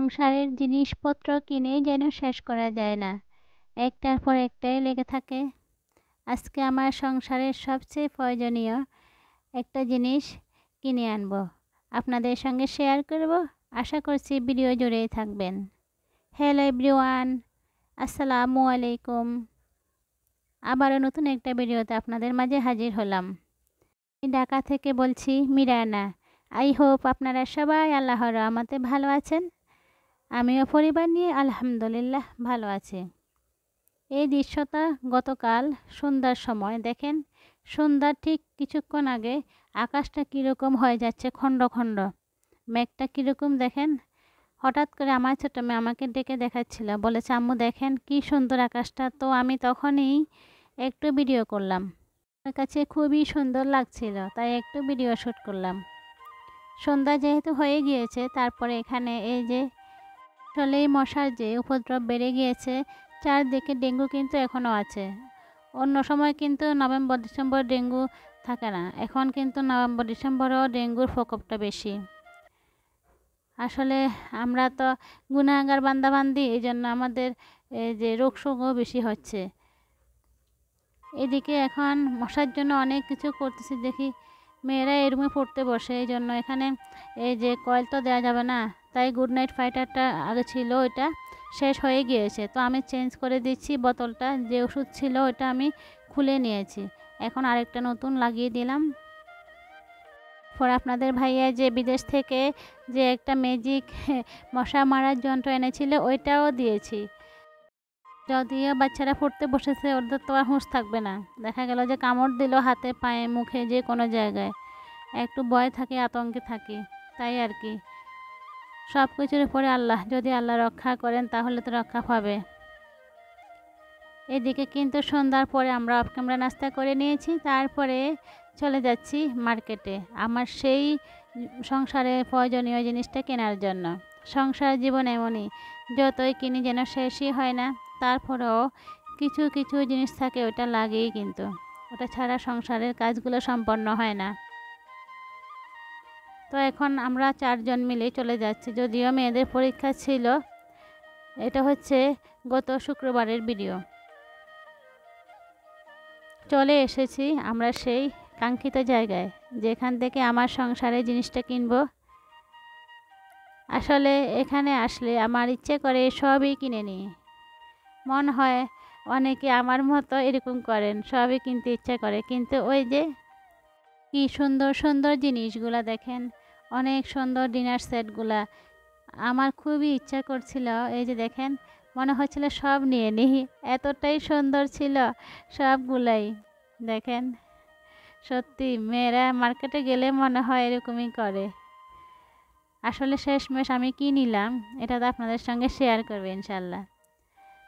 সংসারের জিনিসপত্র কিনেই যেন শেষ করা যায় না, একটার পর একটাই লেগে থাকে। আজকে আমার সংসারের সবচেয়ে প্রয়োজনীয় একটা জিনিস কিনে আনবো, আপনাদের সঙ্গে শেয়ার করব। আশা করছি ভিডিও জুড়েই থাকবেন। হ্যালো এভরিওয়ান, আসসালামু আলাইকুম। আবারও নতুন একটা ভিডিওতে আপনাদের মাঝে হাজির হলাম। ঢাকা থেকে বলছি মিরানা। আই হোপ আপনারা সবাই আল্লাহর রহমতে ভালো আছেন। আমিও পরিবার নিয়ে আলহামদুলিল্লাহ ভালো আছি। এই দৃশ্যটা গতকাল সন্ধ্যার সময় দেখেন, সন্ধ্যার ঠিক কিছুক্ষণ আগে আকাশটা কীরকম হয়ে যাচ্ছে খণ্ড খণ্ড, মেঘটা কীরকম দেখেন। হঠাৎ করে আমার ছোট মেয়ে আমাকে ডেকে দেখাচ্ছিল, বলেছে আম্মু দেখেন কি সুন্দর আকাশটা। তো আমি তখনই একটু ভিডিও করলাম, আমার কাছে খুবই সুন্দর লাগছিল, তাই একটু ভিডিও শ্যুট করলাম। সন্ধ্যা যেহেতু হয়ে গিয়েছে, তারপরে এখানে এই যে আসলে মশার যে উপদ্রব বেড়ে গিয়েছে, চারদিকে ডেঙ্গু কিন্তু এখনও আছে। অন্য সময় কিন্তু নভেম্বর ডিসেম্বর ডেঙ্গু থাকে না, এখন কিন্তু নভেম্বর ডিসেম্বরেও ডেঙ্গুর প্রকোপটা বেশি। আসলে আমরা তো গুনাহগার বান্দাবান্দি, এই জন্য আমাদের এই যে রোগ শোকও বেশি হচ্ছে। এদিকে এখন মশার জন্য অনেক কিছু করতেছি, দেখি মেয়েরা এই রুমে পড়তে বসে, এই জন্য এখানে এই যে কয়েল তো দেওয়া যাবে না, তাই গুড নাইট ফাইটারটা আগে ছিল, ওইটা শেষ হয়ে গিয়েছে, তো আমি চেঞ্জ করে দিচ্ছি বোতলটা। যে ওষুধ ছিল ওইটা আমি খুলে নিয়েছি, এখন আরেকটা নতুন লাগিয়ে দিলাম। পর আপনাদের ভাইয়া যে বিদেশ থেকে যে একটা ম্যাজিক মশা মারার যন্ত্র এনেছিল, ওইটাও দিয়েছি। যদিও বাচ্চারা পড়তে বসেছে, ওদের তো আর হুঁশ থাকবে না, দেখা গেল যে কামড় দিল হাতে পায়ে মুখে যে কোনো জায়গায়, একটু ভয় থাকে, আতঙ্কে থাকি, তাই আর কি। সব কিছুর উপরে আল্লাহ, যদি আল্লাহ রক্ষা করেন তাহলে তো রক্ষা পাবে। এদিকে কিন্তু সন্ধ্যার পরে আমরা অফ ক্যামেরা নাস্তা করে নিয়েছি, তারপরে চলে যাচ্ছি মার্কেটে আমার সেই সংসারে প্রয়োজনীয় জিনিসটা কেনার জন্য। সংসার জীবন এমনই, যতই কিনি যেন শেষই হয় না, তারপরেও কিছু কিছু জিনিস থাকে ওটা লাগেই, কিন্তু ওটা ছাড়া সংসারের কাজগুলো সম্পন্ন হয় না। তো এখন আমরা চারজন মিলে চলে যাচ্ছি, যদিও মেয়েদের পরীক্ষা ছিল। এটা হচ্ছে গত শুক্রবারের ভিডিও। চলে এসেছি আমরা সেই কাঙ্ক্ষিত জায়গায়, যেখান থেকে আমার সংসারে জিনিসটা কিনব। আসলে এখানে আসলে আমার ইচ্ছে করে সবই কিনে নিই। মন হয় অনেকে আমার মতো এরকম করেন, সবই কিনতে ইচ্ছা করে, কিন্তু ওই যে কি সুন্দর সুন্দর জিনিসগুলা দেখেন, অনেক সুন্দর ডিনার সেটগুলা। আমার খুবই ইচ্ছা করছিল, এই যে দেখেন, মনে হচ্ছিল সব নিয়ে নিই, এতটাই সুন্দর ছিল সবগুলাই। দেখেন, সত্যি মেয়েরা মার্কেটে গেলে মনে হয় এরকমই করে। আসলে শেষমেশ আমি কি নিলাম এটা তো আপনাদের সঙ্গে শেয়ার করবে ইনশাল্লাহ।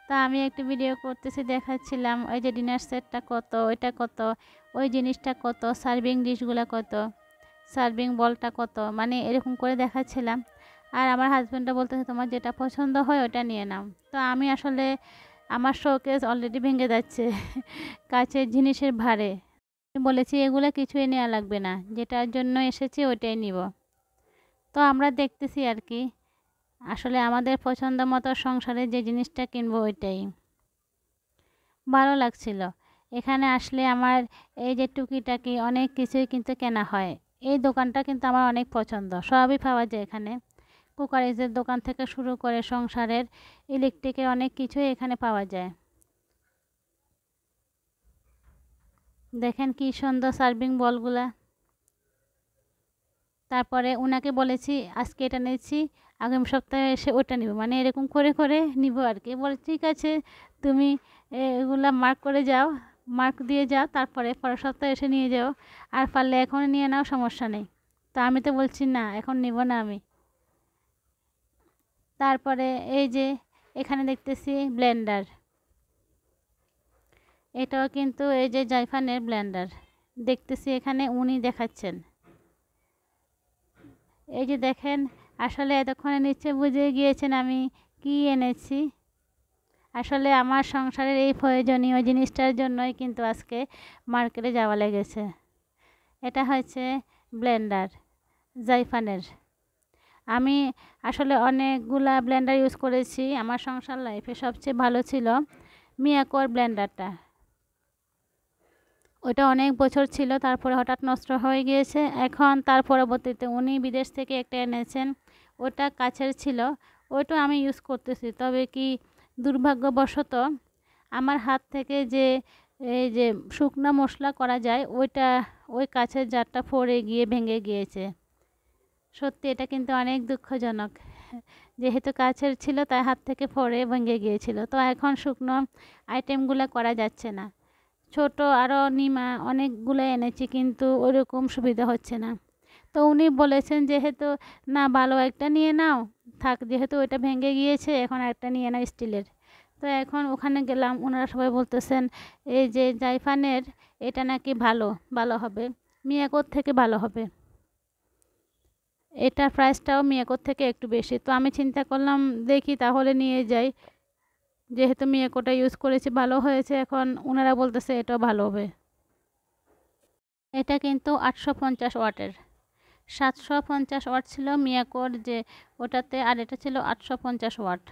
তা আমি একটু ভিডিও করতেছি, দেখাচ্ছিলাম ওই যে ডিনার সেটটা কত, ওইটা কত, ওই জিনিসটা কত, সার্ভিং ডিশগুলো কত, সার্ভিং বলটা কত, মানে এরকম করে দেখাচ্ছিলাম। আর আমার হাজব্যান্ডও বলতেছে তোমার যেটা পছন্দ হয় ওটা নিয়ে নাও। তো আমি আসলে আমার শোকেস অলরেডি ভেঙে যাচ্ছে কাছের জিনিসের ভারে। বলেছি এগুলো কিছুই নেওয়া লাগবে না, যেটার জন্য এসেছি ওইটাই নিব। তো আমরা দেখতেছি আর কি, আসলে আমাদের পছন্দ মতো সংসারে যে জিনিসটা কিনবো ওইটাই ভালো লাগছিল। এখানে আসলে আমার এই যে টুকিটাকি অনেক কিছুই কিন্তু কেনা হয়। এই দোকানটা কিন্তু আমার অনেক পছন্দ, সবই পাওয়া যায় এখানে। কুকারিজের দোকান থেকে শুরু করে সংসারের ইলেকট্রিকের অনেক কিছুই এখানে পাওয়া যায়। দেখেন কি সুন্দর সার্ভিং বলগুলা। তারপরে ওনাকে বলেছি আজকে এটা নিয়েছি, আগামী সপ্তাহে এসে ওটা নিব, মানে এরকম করে করে নিব আর কি। বলে ঠিক আছে, তুমি এগুলা মার্ক করে যাও, মার্ক দিয়ে যাও, তারপরে পরের সপ্তাহে এসে নিয়ে যাও, আর পারলে এখন নিয়ে নাও, সমস্যা নেই। তা আমি তো বলছি না, এখন নিব না আমি। তারপরে এই যে এখানে দেখতেছি ব্লেন্ডার, এটাও কিন্তু এই যে জাইফানের ব্লেন্ডার দেখতেছি, এখানে উনি দেখাচ্ছেন। এই যে দেখেন, আসলে এতক্ষণে নিশ্চয় বুঝে গিয়েছেন আমি কি এনেছি। আসলে আমার সংসারের এই প্রয়োজনীয় জিনিসটার জন্যই কিন্তু আজকে মার্কেটে যাওয়া লেগেছে। এটা হচ্ছে ব্লেন্ডার জাইফানের। আমি আসলে অনেকগুলা ব্লেন্ডার ইউজ করেছি, আমার সংসার লাইফে সবচেয়ে ভালো ছিল মিয়াকোর ব্লেন্ডারটা। ওটা অনেক বছর ছিল, তারপরে হঠাৎ নষ্ট হয়ে গিয়েছে। এখন তার পরবর্তীতে উনি বিদেশ থেকে একটা এনেছেন, ওটা কাচের ছিল, ওইটা আমি ইউজ করতেছি। তবে কি দুর্ভাগ্যবশত আমার হাত থেকে যে এই যে শুকনা মশলা করা যায় ওইটা, ওই কাচের জারটা পড়ে গিয়ে ভেঙে গিয়েছে। সত্যি এটা কিন্তু অনেক দুঃখজনক। যেহেতু কাচের ছিল তাই হাত থেকে পড়ে ভেঙে গিয়েছিল, তো এখন শুকনো আইটেমগুলো করা যাচ্ছে না। ছোট আরও নিমা অনেকগুলো এনেছি, কিন্তু ওরকম সুবিধা হচ্ছে না। তো উনি বলেছেন যেহেতু না ভালো একটা নিয়ে নাও, থাক যেহেতু ওইটা ভেঙে গিয়েছে এখন একটা নিয়ে নাও স্টিলের। তো এখন ওখানে গেলাম, ওনারা সবাই বলতেছেন এই যে জাইফানের এটা নাকি ভালো ভালো হবে, মিয়াকোর থেকে ভালো হবে। এটার প্রাইসটাও মিয়াকোর থেকে একটু বেশি। তো আমি চিন্তা করলাম দেখি তাহলে নিয়ে যাই, যেহেতু মিয়াকোটা ইউজ করেছি ভালো হয়েছে, এখন ওনারা বলতেছে এটাও ভালো হবে। এটা কিন্তু 850 ওয়াটের, 750 ওয়াট ছিল মিয়াকোর যে ওটাতে, আর এটা ছিল 850 ওয়াট।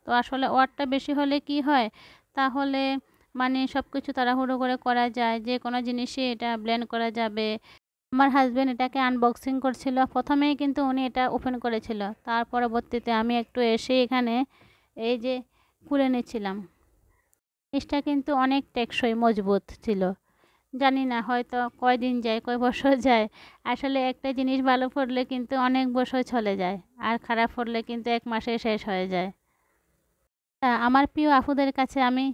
তো আসলে ওয়াটটা বেশি হলে কি হয়, তাহলে মানে সব কিছু তাড়াহুড়ো করে করা যায়, যে কোনো জিনিসই এটা ব্লেন্ড করা যাবে। আমার হাজব্যান্ড এটাকে আনবক্সিং করছিল, প্রথমেই কিন্তু উনি এটা ওপেন করেছিল, তার পরবর্তীতে আমি একটু এসে এখানে এই যে খুলে নিচ্ছিলাম। জিনিসটা কিন্তু অনেক টেকসই মজবুত ছিল। জানি না হয়তো কয়দিন যায়, কয় বছর যায়। আসলে একটা জিনিস ভালো পড়লে কিন্তু অনেক বছর চলে যায়, আর খারাপ পড়লে কিন্তু 1 মাসে শেষ হয়ে যায়। আমার প্রিয় আপুদের কাছে আমি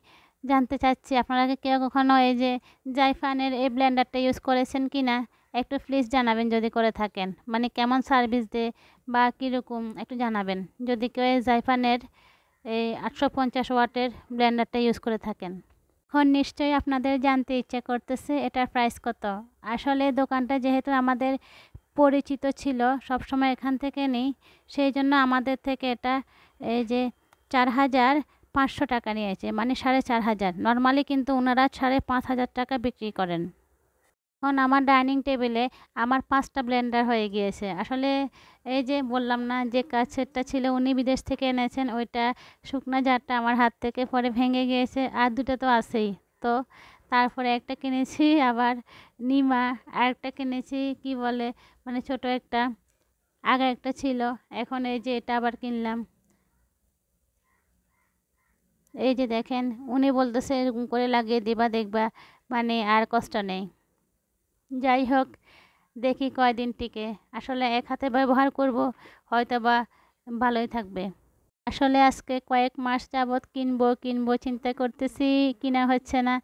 জানতে চাচ্ছি, আপনারা কি কেউ কখনো এই যে জাইফানের এই ব্লেন্ডারটা ইউজ করেছেন কি না? একটু প্লিজ জানাবেন যদি করে থাকেন, মানে কেমন সার্ভিস দেয় বা কীরকম একটু জানাবেন যদি কেউ এই জাইফানের এই 850 ওয়াটের ব্লেন্ডারটা ইউজ করে থাকেন। এখন নিশ্চয়ই আপনাদের জানতে ইচ্ছা করতেছে এটার প্রাইস কত। আসলে দোকানটা যেহেতু আমাদের পরিচিত ছিল, সবসময় এখান থেকে নিই, সেই জন্য আমাদের থেকে এটা এই যে 4500 টাকা নিয়েছে, মানে 4500। নর্মালি কিন্তু ওনারা 5500 টাকা বিক্রি করেন। এখন আমার ডাইনিং টেবিলে আমার 5টা ব্লেন্ডার হয়ে গিয়েছে। আসলে এই যে বললাম না যে কাছেরটা ছিল উনি বিদেশ থেকে এনেছেন, ওইটা শুকনা জারটা আমার হাত থেকে পরে ভেঙে গিয়েছে, আর দুটো তো আছেই। তো তারপরে একটা কিনেছি আবার নিমা, আরেকটা কিনেছি কি বলে মানে ছোট একটা, আগে একটা ছিল, এখন এই যে এটা আবার কিনলাম। এই যে দেখেন উনি বলতেছে এরকম করে লাগিয়ে দিবা, দেখবা মানে আর কষ্ট নেই। যাই হোক, দেখি কয়দিন টিকে। আসলে এক হাতে ব্যবহার করব, হয়তো বা ভালোই থাকবে। আসলে আজকে কয়েক মাস যাবৎ কিনবো কিনবো চিন্তা করতেছি, কিনা হচ্ছে না।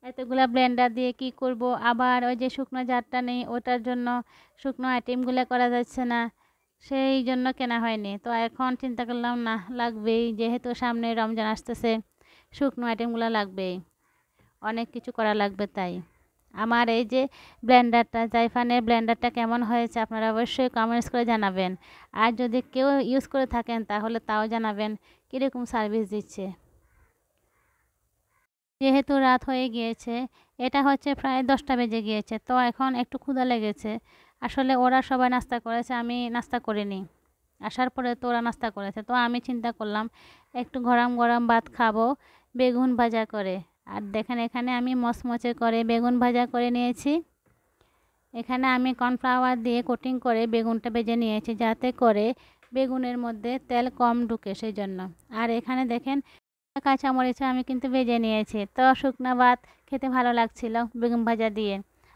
এতগুলা ব্লেন্ডার দিয়ে কি করব, আবার ওই যে শুকনো জারটা নেই, ওটার জন্য শুকনো আইটেমগুলো করা যাচ্ছে না, সেই জন্য কেনা হয়নি। তো এখন চিন্তা করলাম না লাগবেই, যেহেতু সামনে রমজান আসতেছে, শুকনো আইটেমগুলো লাগবেই, অনেক কিছু করা লাগবে। তাই আমার এই যে ব্লেন্ডারটা, জাইফানের ব্লেন্ডারটা কেমন হয়েছে আপনারা অবশ্যই কমেন্টস করে জানাবেন। আর যদি কেউ ইউজ করে থাকেন তাহলে তাও জানাবেন কীরকম সার্ভিস দিচ্ছে। যেহেতু রাত হয়ে গিয়েছে, এটা হচ্ছে প্রায় 10টা বেজে গিয়েছে, তো এখন একটু ক্ষুধা লেগেছে। আসলে ওরা সবাই নাস্তা করেছে, আমি নাস্তা করিনি। আসার পরে তো ওরা নাস্তা করেছে, তো আমি চিন্তা করলাম একটু গরম গরম ভাত খাবো বেগুন ভাজা করে। আর দেখেন এখানে আমি মচমচে করে বেগুন ভাজা করে নিয়েছি। এখানে আমি কর্নফ্লাওয়ার দিয়ে কোটিং করে বেগুনটা ভেজে নিয়েছি, যাতে করে বেগুনের মধ্যে তেল কম ঢুকে সেই জন্য। আর এখানে দেখেন কাঁচামরিচ আমি কিন্তু ভেজে নিয়েছি। তো শুকনো ভাত খেতে ভালো লাগছিল বেগুন ভাজা দিয়ে।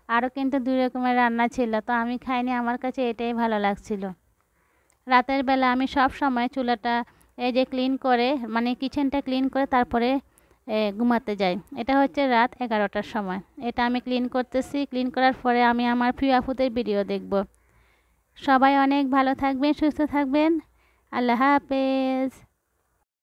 আরও কিন্তু 2 রকমের রান্না ছিল, তো আমি খাইনি, আমার কাছে এটাই ভালো লাগছিল। রাতের বেলা আমি সব সময় চুলাটা এই যে ক্লিন করে, মানে কিচেনটা ক্লিন করে তারপরে ঘুমাতে যাই। এটা হচ্ছে রাত 11টার সময়। এটা আমি ক্লিন করতেছি, ক্লিন করার পরে আমি আমার প্রিয় আপুদের ভিডিও দেখব। সবাই অনেক ভালো থাকবেন, সুস্থ থাকবেন। আল্লাহ হাফেজ।